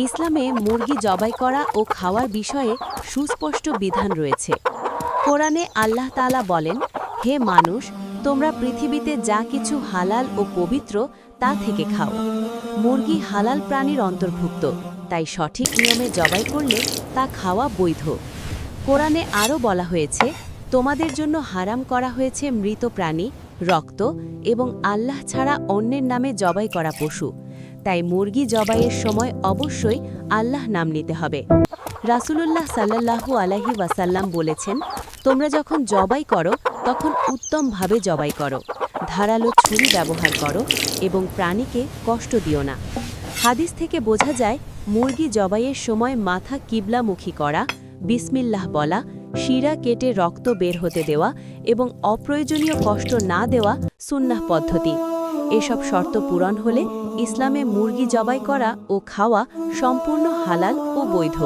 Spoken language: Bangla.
ইসলামে মুরগি জবাই করা ও খাওয়ার বিষয়ে সুস্পষ্ট বিধান রয়েছে। কোরআনে আল্লাহ তাআলা বলেন, হে মানুষ, তোমরা পৃথিবীতে যা কিছু হালাল ও পবিত্র তা থেকে খাও। মুরগি হালাল প্রাণীর অন্তর্ভুক্ত, তাই সঠিক নিয়মে জবাই করলে তা খাওয়া বৈধ। কোরআনে আরও বলা হয়েছে, তোমাদের জন্য হারাম করা হয়েছে মৃত প্রাণী, রক্ত এবং আল্লাহ ছাড়া অন্যের নামে জবাই করা পশু। তাই মুরগি জবাইয়ের সময় অবশ্যই আল্লাহ নাম নিতে হবে। রাসূলুল্লাহ সাল্লাল্লাহু আলাইহি ওয়াসাল্লাম বলেছেন, তোমরা যখন জবাই করো তখন উত্তমভাবে জবাই করো, ধারালো ছুরি ব্যবহার করো এবং প্রাণীকে কষ্ট দিও না। হাদিস থেকে বোঝা যায়, মুরগি জবাইয়ের সময় মাথা কিবলামুখী করা, বিসমিল্লাহ বলা, শিরা কেটে রক্ত বের হতে দেওয়া এবং অপ্রয়োজনীয় কষ্ট না দেওয়া সুন্নাহ পদ্ধতি। এসব শর্ত পূরণ হলে ইসলামে মুরগি জবাই করা ও খাওয়া সম্পূর্ণ হালাল ও বৈধ।